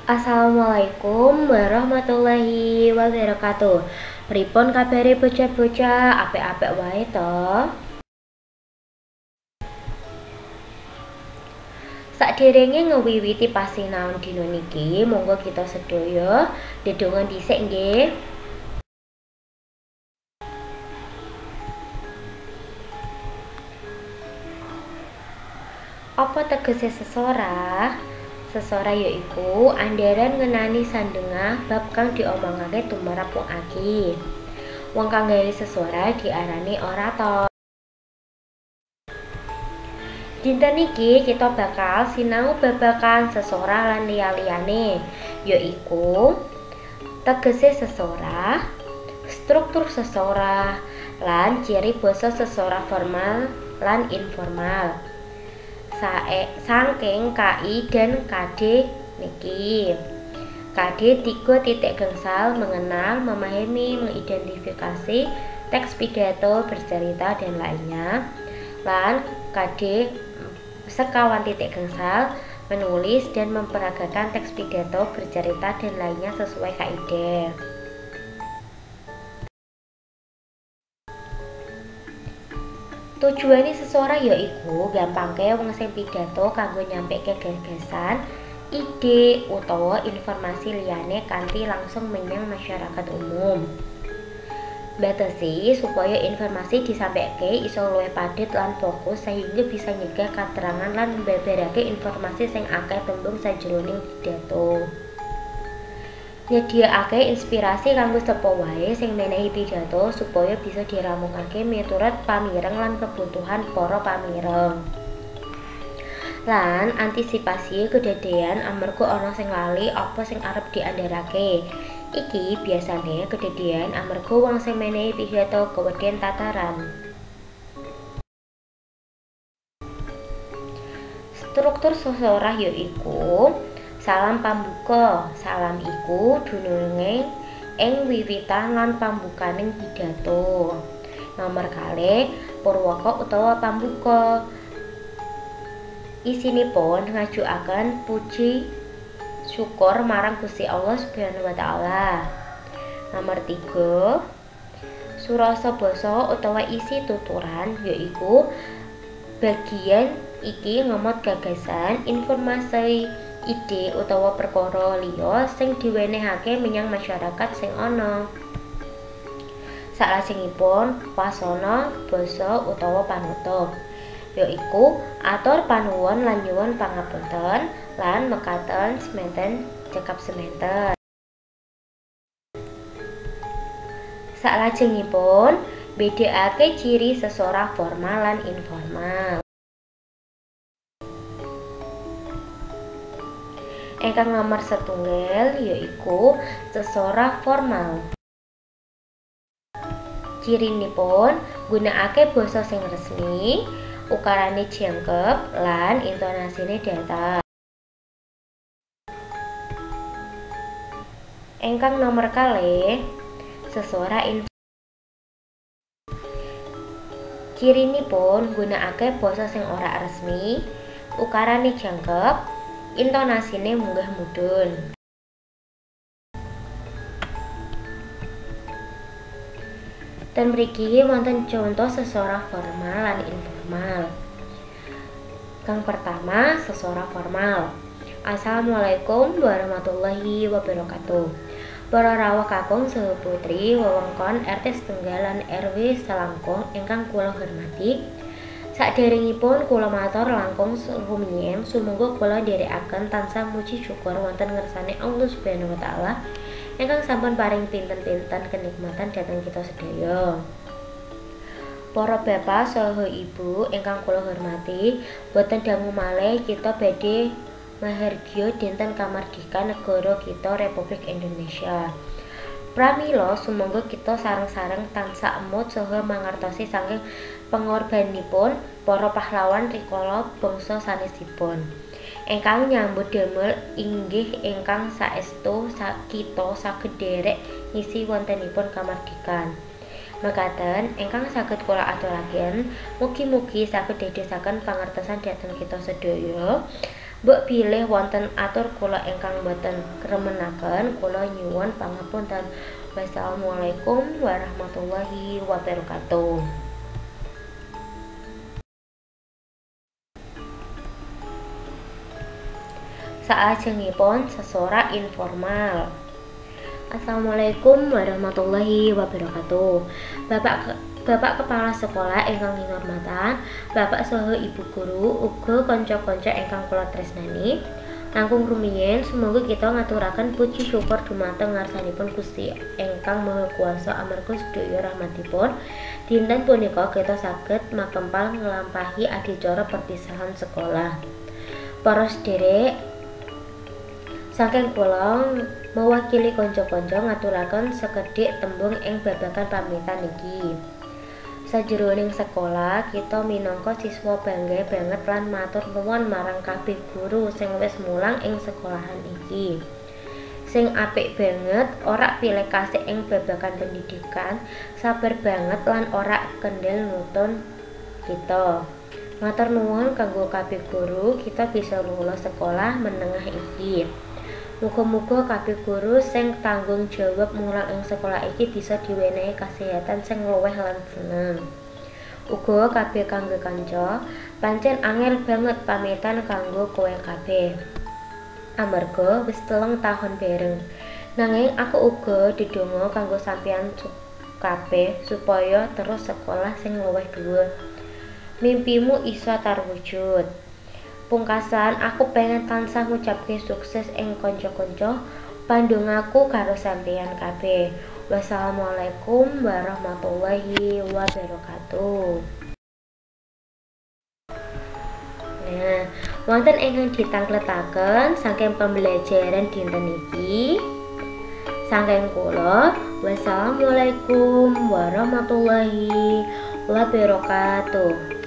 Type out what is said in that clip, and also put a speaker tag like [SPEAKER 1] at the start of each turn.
[SPEAKER 1] Assalamualaikum warahmatullahi wabarakatuh. Pripun kabare bocah-bocah? Apik-apik wae to? Saderenge ngewiwiti pasinaon dina niki, monggo kita sedaya ndedonga dhisik nggih. Apa tegese sesorah? Sesorah yaiku andharan ngenani sandengah bab kang diomongake tumrap wong akeh. Wong kang gawe sesorah diarani orator. Dinten iki kita bakal sinau babagan sesorah lan liya-liyane, yaiku tegese sesorah, struktur sesorah, lan ciri basa sesorah formal lan informal. Saking KI dan KD niki. KD 3 mengenal, memahami, mengidentifikasi teks pidato, bercerita dan lainnya. Lan KD 1 menulis dan memperagakan teks pidato, bercerita dan lainnya sesuai kaidah. Tujuane sesorah yaiku gampangke wong sing pidato kanggo nyampeke gagasan, ide utawa informasi liyane kanthi langsung menyang masyarakat umum. Batesi supaya informasi disampaikan iso luwih padhet lan fokus sehingga bisa nyegah katerangan lan mbeberake informasi sing akeh tembung sajroning pidato. Nyediakake inspirasi kanggo sapa wae sing menehi pidato supaya bisa diramungake miturut pamireng lan kebutuhan para pamireng. Lan antisipasi kedadean amarga ana sing lali apa sing arep diandharake. Iki biasane kedadean amarga wong sing menehi pidato kewedén tataran. Struktur sesorah yaiku salam pambuka. Salam iku dunungé ing wiwitan lan pambukaning pidato. Nomor kalih purwaka utawa pambuka. Isinipun ngajukaken puji syukur marang Gusti Allah Subhanahu wa taala. Nomor 3 surasa basa utawa isi tuturan yaiku bagian iki ngemot gagasan, informasi, ide utawa perkara liya sing diwenehake menyang masyarakat sing ana. Salajengipun wasana basa utawa panutup yaiku atur panuwun lan nyuwun pangapunten lan mekaten semanten cekap semanten. Salajengipun bedakake ciri sesorah formal lan informal. Ingkang nomor 1 yaiku sesorah formal. Cirinipun gunakake basa sing resmi, ukarane jangkep lan intonasine datar. Ingkang nomor 2 sesorah cirinipun gunakake basa sing ora resmi, ukarane jangkep, intonasine munggah mudhun. Dan mriki wonten contoh sesorah formal lan informal. Kang pertama sesorah formal. Assalamualaikum warahmatullahi wabarakatuh. Para rawuh kakung saha putri wewengkon RT setunggal lan RW selangkung ingkang kula hormati. Saderengipun kula matur langkung rumiyin sumangga kula nderekaken tansah muji syukur wonten ngersane Allah Subhanahu wa taala ingkang sampun paring pinten-pinten kenikmatan dhateng kita sedaya. Para bapak saha ibu ingkang kula hormati, boten dangu malih kita badhe mahargya dinten kamardikan negara kita Republik Indonesia. Pramila sumangga kita sareng-sareng tansah emut saha mangertosi saking pengorbanipun para pahlawan rikala bangsa sanesipun. Ingkang nyambut damel inggih ingkang saestu kita saged derek ngisi wontenipun kamardikan. Mekaten ingkang saged kula aturaken mugi-mugi saged dadosaken pangertosan dhateng kita sedaya Mbok bilih wonten atur kula ingkang boten kremenaken kula nyuwun pangapunten. Wassalamualaikum warahmatullahi wabarakatuh. Saajengipun sesorak informal. Assalamualaikum warahmatullahi wabarakatuh. Bapak Kepala Sekolah ingkang kinurmatan, Bapak saha Ibu Guru, uga kanca-kanca ingkang kula tresnani. Langkung rumiyin semoga kita ngaturaken puji syukur dumateng ngarsanipun Gusti ingkang Maha Kuwasa amarga sedaya rahmatipun dinten punika kita saged makempal nglampahi adicara perpisahan sekolah. Para sedherek, saking kula mewakili kanca-kanca ngaturaken sekedhik tembung ing babagan pamitan iki. Sajroning sekolah, kita minangka siswa bangga banget lan matur nuwun marang kabeh guru sing wis mulang ing sekolahan iki. Sing apik banget, ora pilih kasih ing babagan pendidikan, sabar banget lan ora kendel nutun kita. Matur nuwun kanggo kabeh guru, kita bisa lulus sekolah menengah iki. Muga-muga kabeh guru sing tanggung jawab mulang ing sekolah iki bisa diwenehi kasehatan sing luwih lan seneng. Uga kabeh kanggo kanca, pancen angel banget pamitan kanggo kowe kabeh. Amarga wis 3 tahun bareng. Nanging aku uga didonga kanggo sampeyan kabeh supaya terus sekolah sing luwih dhuwur. Mimpimu isa terwujud. Pungkasan, aku pengen tansah ngucapke sukses ing kanca-kanca pandongaku karo sampeyan kabeh. Wassalamualaikum warahmatullahi wabarakatuh. Nah, wonten ingkang ditangkletaken saking pembelajaran dinten iki. Saking kula, wassalamualaikum warahmatullahi wabarakatuh.